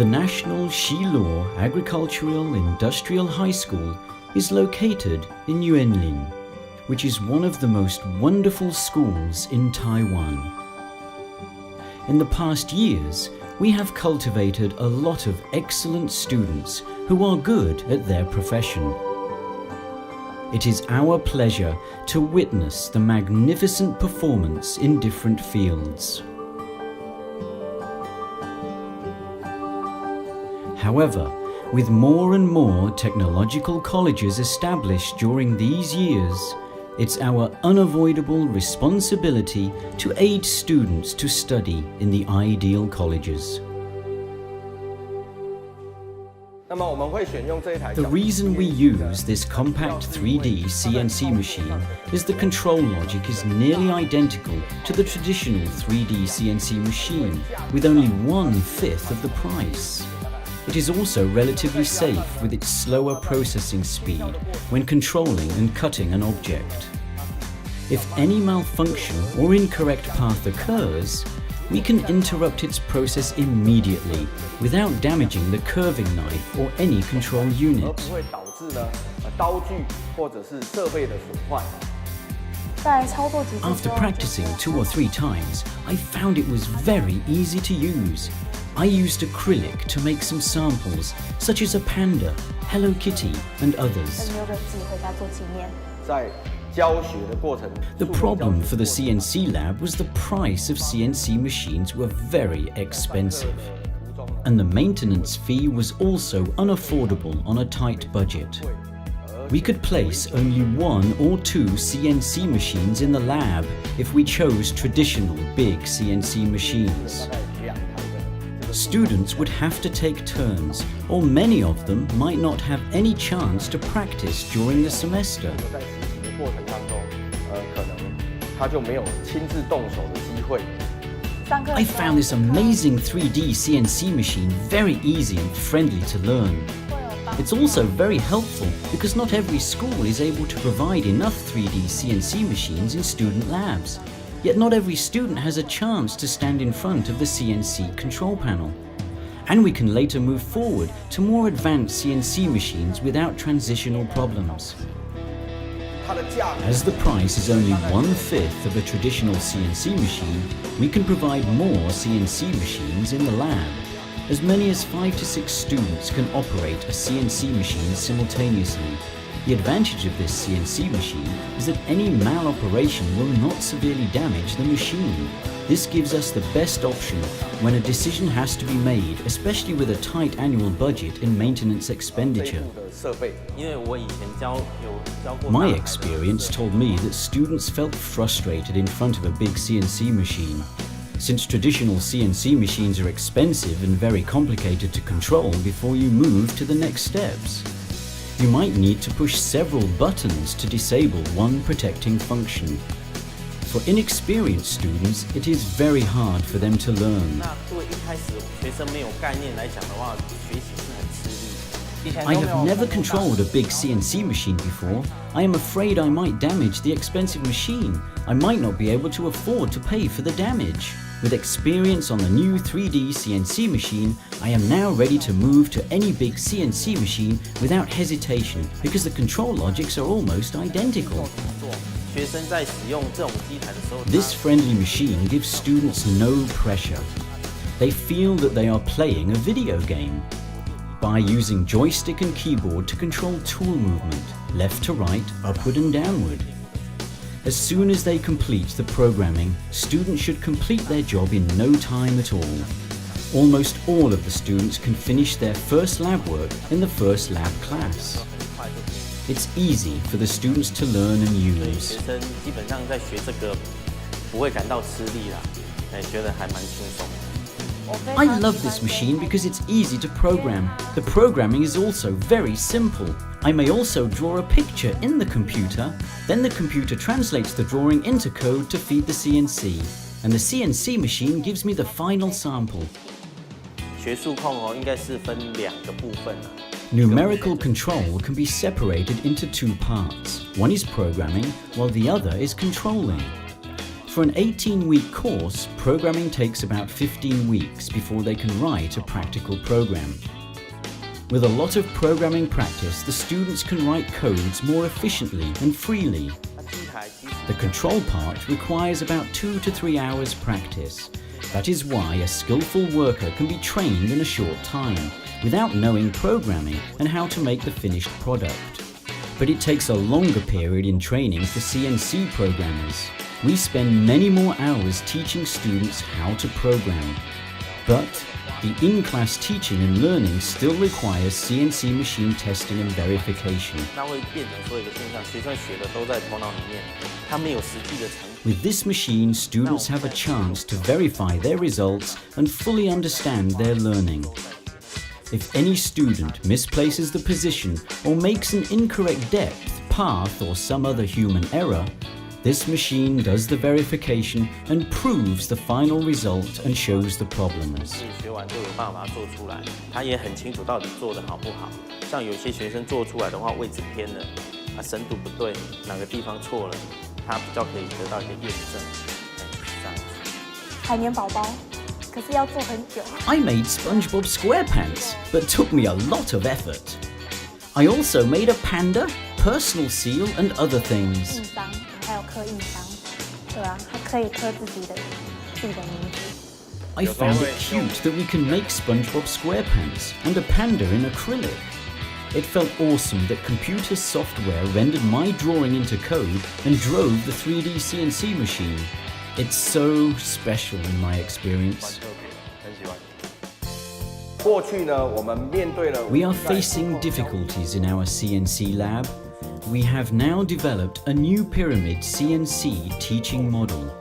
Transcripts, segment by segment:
The National Shilor Agricultural Industrial High School is located in Yuanlin, which is one of the most wonderful schools in Taiwan. In the past years, we have cultivated a lot of excellent students who are good at their profession. It is our pleasure to witness the magnificent performance in different fields. However, with more and more technological colleges established during these years, it's our unavoidable responsibility to aid students to study in the ideal colleges. The reason we use this compact 3D CNC machine is the control logic is nearly identical to the traditional 3D CNC machine, with only 1/5 of the price. It is also relatively safe with its slower processing speed when controlling and cutting an object. If any malfunction or incorrect path occurs, we can interrupt its process immediately without damaging the curving knife or any control unit. After practicing 2 or 3 times, I found it was very easy to use. I used acrylic to make some samples, such as a panda, Hello Kitty, and others. The problem for the CNC lab was the price of CNC machines were very expensive, and the maintenance fee was also unaffordable on a tight budget. We could place only 1 or 2 CNC machines in the lab if we chose traditional big CNC machines. Students would have to take turns, or many of them might not have any chance to practice during the semester. I found this amazing 3D CNC machine very easy and friendly to learn. It's also very helpful because not every school is able to provide enough 3D CNC machines in student labs. Yet not every student has a chance to stand in front of the CNC control panel. And we can later move forward to more advanced CNC machines without transitional problems. As the price is only 1/5 of a traditional CNC machine, we can provide more CNC machines in the lab. As many as 5 to 6 students can operate a CNC machine simultaneously. The advantage of this CNC machine is that any maloperation will not severely damage the machine. This gives us the best option when a decision has to be made, especially with a tight annual budget in maintenance expenditure. My experience told me that students felt frustrated in front of a big CNC machine. Since traditional CNC machines are expensive and very complicated to control before you move to the next steps. You might need to push several buttons to disable one protecting function. For inexperienced students, it is very hard for them to learn. I have never controlled a big CNC machine before. I am afraid I might damage the expensive machine. I might not be able to afford to pay for the damage. With experience on the new 3D CNC machine, I am now ready to move to any big CNC machine without hesitation because the control logics are almost identical. This friendly machine gives students no pressure. They feel that they are playing a video game. By using joystick and keyboard to control tool movement, left to right, upward and downward. As soon as they complete the programming, students should complete their job in no time at all. Almost all of the students can finish their first lab work in the first lab class. It's easy for the students to learn and use. I love this machine because it's easy to program. The programming is also very simple. I may also draw a picture in the computer, then the computer translates the drawing into code to feed the CNC, and the CNC machine gives me the final sample. Numerical control can be separated into 2 parts. One is programming, while the other is controlling. For an 18-week course, programming takes about 15 weeks before they can write a practical program. With a lot of programming practice, the students can write codes more efficiently and freely. The control part requires about 2 to 3 hours practice. That is why a skillful worker can be trained in a short time, without knowing programming and how to make the finished product. But it takes a longer period in training for CNC programmers. We spend many more hours teaching students how to program. But the in-class teaching and learning still requires CNC machine testing and verification. With this machine, students have a chance to verify their results and fully understand their learning. If any student misplaces the position or makes an incorrect depth, path, or some other human error, this machine does the verification and proves the final result and shows the problems. I made SpongeBob SquarePants, but took me a lot of effort. I also made a panda, personal seal, and other things. I found it cute that we can make SpongeBob SquarePants and a panda in acrylic. It felt awesome that computer software rendered my drawing into code and drove the 3D CNC machine. It's so special in my experience. We are facing difficulties in our CNC lab. We have now developed a new pyramid CNC teaching model.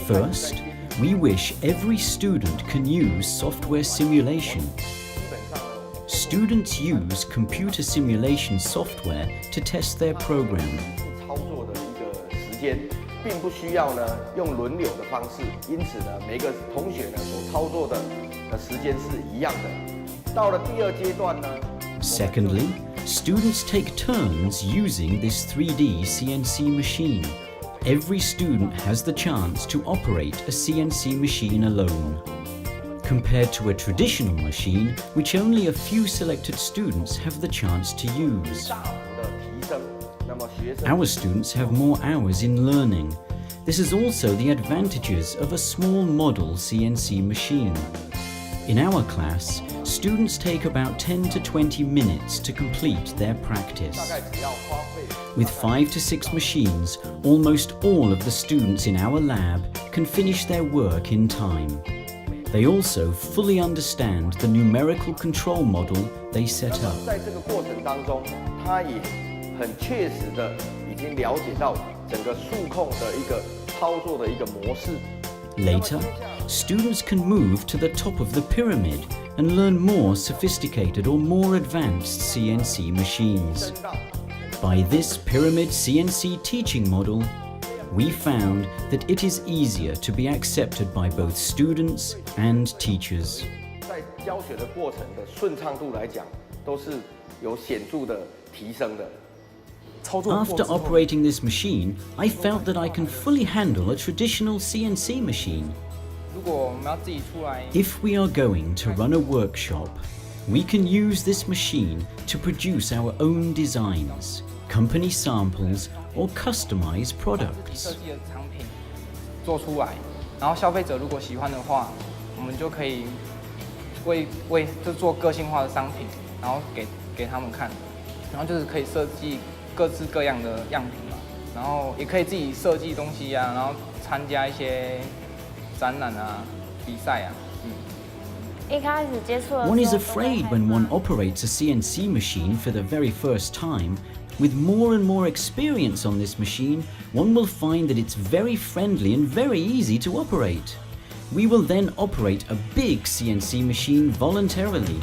First, we wish every student can use software simulation. Students use computer simulation software to test their program. Secondly, students take turns using this 3D CNC machine. Every student has the chance to operate a CNC machine alone. Compared to a traditional machine, which only a few selected students have the chance to use. Our students have more hours in learning. This is also the advantages of a small model CNC machine. In our class, students take about 10 to 20 minutes to complete their practice. With 5 to 6 machines, almost all of the students in our lab can finish their work in time. They also fully understand the numerical control model they set up. Later, students can move to the top of the pyramid and learn more sophisticated or more advanced CNC machines. By this pyramid CNC teaching model, we found that it is easier to be accepted by both students and teachers. After operating this machine, I felt that I can fully handle a traditional CNC machine. If we are going to run a workshop, we can use this machine to produce our own designs, company samples, or customized products. One is afraid when one operates a CNC machine for the very first time. With more and more experience on this machine, one will find that it's very friendly and very easy to operate. We will then operate a big CNC machine voluntarily.